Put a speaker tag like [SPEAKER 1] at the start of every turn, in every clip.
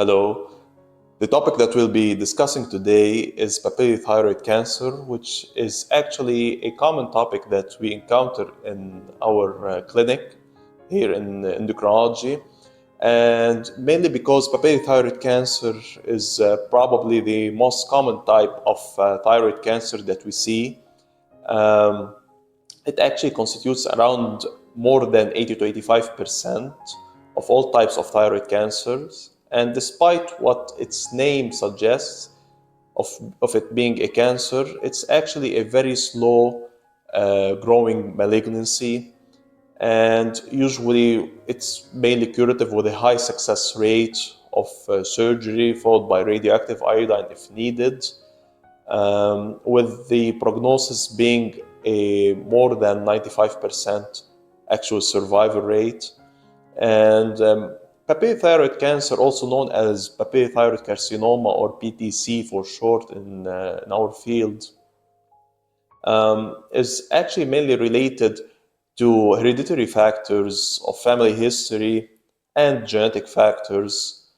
[SPEAKER 1] Hello. The topic that we'll be discussing today is papillary thyroid cancer, which is actually a common topic that we encounter in our clinic here in endocrinology. And mainly because papillary thyroid cancer is probably the most common type of thyroid cancer that we see. Um, it actually constitutes around more than 80 to 85% of all types of thyroid cancers. And despite what its name suggests of it being a cancer, it's actually a very slow growing malignancy. And usually it's mainly curative with a high success rate of surgery followed by radioactive iodine if needed, with the prognosis being a more than 95% actual survival rate. And papillary thyroid cancer, also known as papillary thyroid carcinoma or PTC for short in our field, is actually mainly related to hereditary factors of family history and genetic factors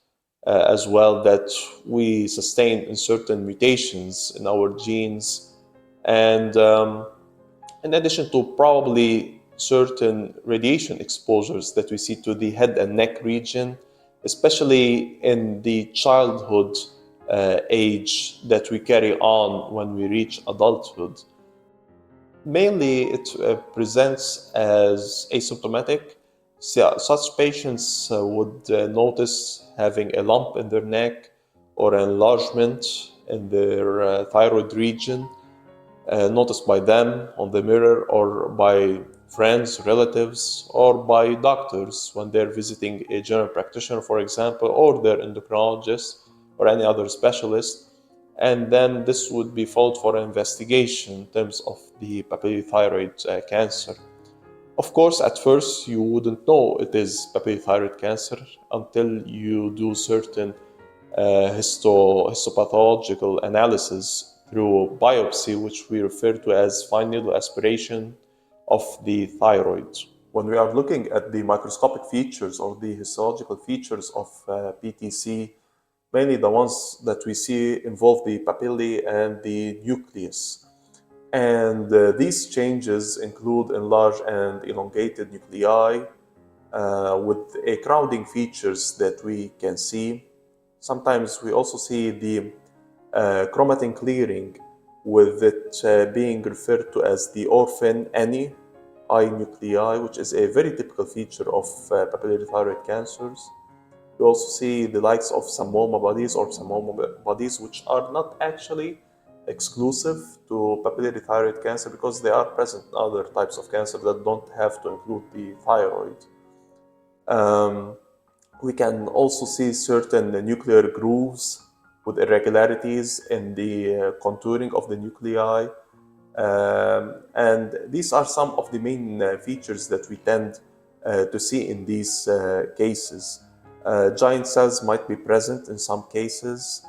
[SPEAKER 1] as well that we sustain in certain mutations in our genes. And in addition to probably certain radiation exposures that we see to the head and neck region, especially in the childhood age that we carry on when we reach adulthood. Mainly, it presents as asymptomatic. So, such patients would notice having a lump in their neck or enlargement in their thyroid region, noticed by them on the mirror or by friends, relatives, or by doctors when they're visiting a general practitioner, for example, or their endocrinologist or any other specialist. And then this would be followed for an investigation in terms of the papillary thyroid cancer. Of course, at first you wouldn't know it is papillary thyroid cancer until you do certain histopathological analysis through biopsy, which we refer to as fine needle aspiration of the thyroid. When we are looking at the microscopic features or the histological features of PTC, mainly the ones that we see involve the papillae and the nucleus. And these changes include enlarged and elongated nuclei with a crowding features that we can see. Sometimes we also see the chromatin clearing, with it being referred to as the orphan any eye nuclei, which is a very typical feature of papillary thyroid cancers. We also see the likes of samoma bodies or samoma bodies, which are not actually exclusive to papillary thyroid cancer because they are present in other types of cancer that don't have to include the thyroid. We can also see certain nuclear grooves with irregularities in the contouring of the nuclei. And these are some of the main features that we tend to see in these cases. Giant cells might be present in some cases,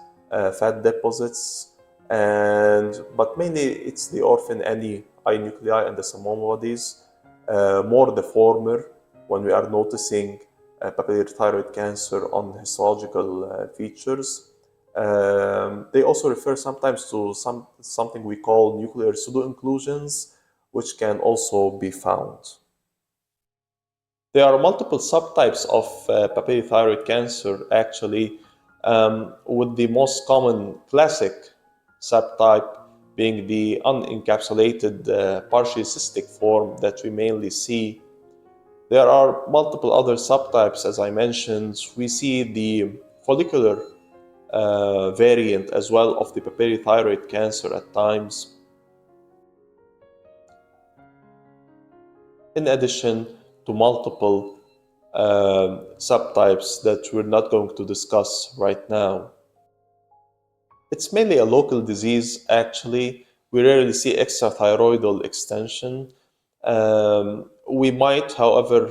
[SPEAKER 1] fat deposits, but mainly it's the orphan any eye nuclei and the samoma bodies, more the former when we are noticing papillary thyroid cancer on histological features. They also refer sometimes to something we call nuclear pseudo-inclusions, which can also be found. There are multiple subtypes of papillary thyroid cancer, actually, with the most common classic subtype being the unencapsulated partially cystic form that we mainly see. There are multiple other subtypes, as I mentioned. We see the follicular variant as well of the papillary thyroid cancer at times. In addition to multiple subtypes that we're not going to discuss right now. It's mainly a local disease, actually. We rarely see extrathyroidal extension. We might, however,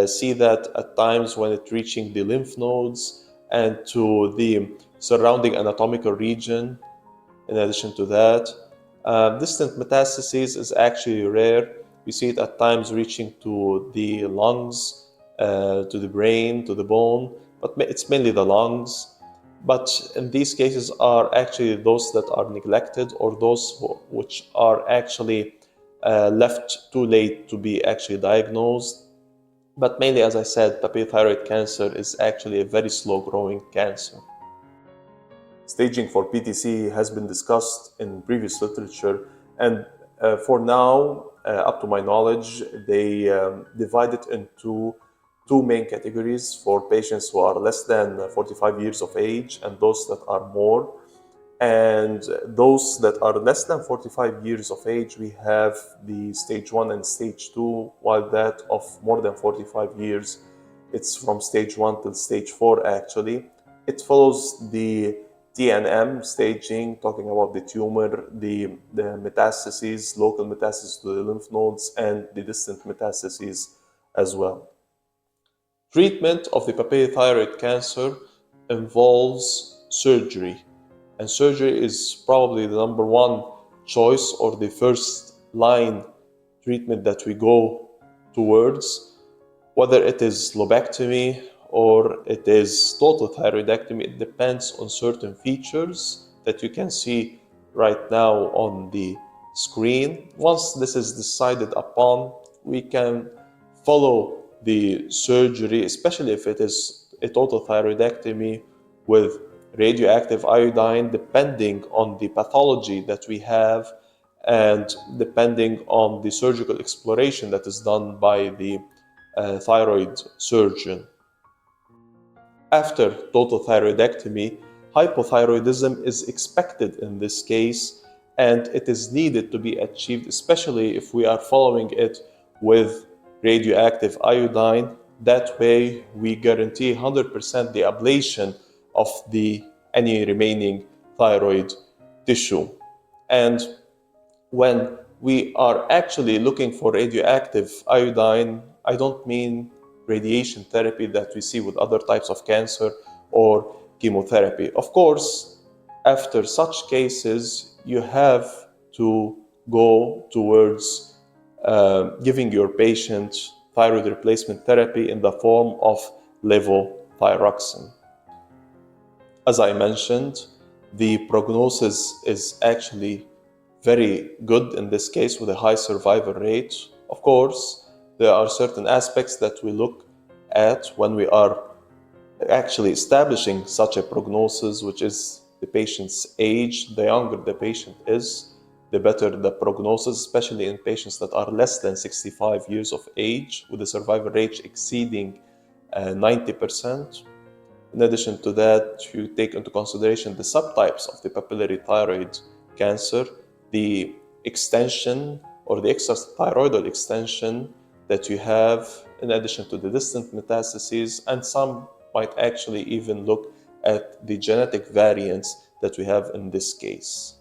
[SPEAKER 1] see that at times when it's reaching the lymph nodes and to the surrounding anatomical region. In addition to that, distant metastases is actually rare. We see it at times reaching to the lungs, to the brain, to the bone, but it's mainly the lungs. But in these cases are actually those that are neglected, or those which are actually left too late to be actually diagnosed. But mainly, as I said, papillary thyroid cancer is actually a very slow growing cancer. Staging for PTC has been discussed in previous literature, and for now, up to my knowledge, they divide it into two main categories: for patients who are less than 45 years of age and those that are more. And those that are less than 45 years of age, we have the stage 1 and stage 2, while that of more than 45 years, it's from stage 1 till stage 4 actually. It follows the TNM staging, talking about the tumor, the metastases, local metastases to the lymph nodes, and the distant metastases as well. Treatment of the papillary thyroid cancer involves surgery, and surgery is probably the number one choice or the first line treatment that we go towards, whether it is lobectomy or it is total thyroidectomy. It depends on certain features that you can see right now on the screen. Once this is decided upon, we can follow the surgery, especially if it is a total thyroidectomy, with radioactive iodine, depending on the pathology that we have and depending on the surgical exploration that is done by the thyroid surgeon. After total thyroidectomy, hypothyroidism is expected in this case, and it is needed to be achieved, especially if we are following it with radioactive iodine. That way, we guarantee 100% the ablation of the any remaining thyroid tissue. And when we are actually looking for radioactive iodine, I don't mean radiation therapy that we see with other types of cancer or chemotherapy. Of course, after such cases, you have to go towards giving your patient thyroid replacement therapy in the form of levothyroxine. As I mentioned, the prognosis is actually very good in this case with a high survival rate. Of course, there are certain aspects that we look at when we are actually establishing such a prognosis, which is the patient's age. The younger the patient is, the better the prognosis, especially in patients that are less than 65 years of age, with a survival rate exceeding 90%. In addition to that, you take into consideration the subtypes of the papillary thyroid cancer, the extension or the extrathyroidal extension that you have, in addition to the distant metastases, and some might actually even look at the genetic variants that we have in this case.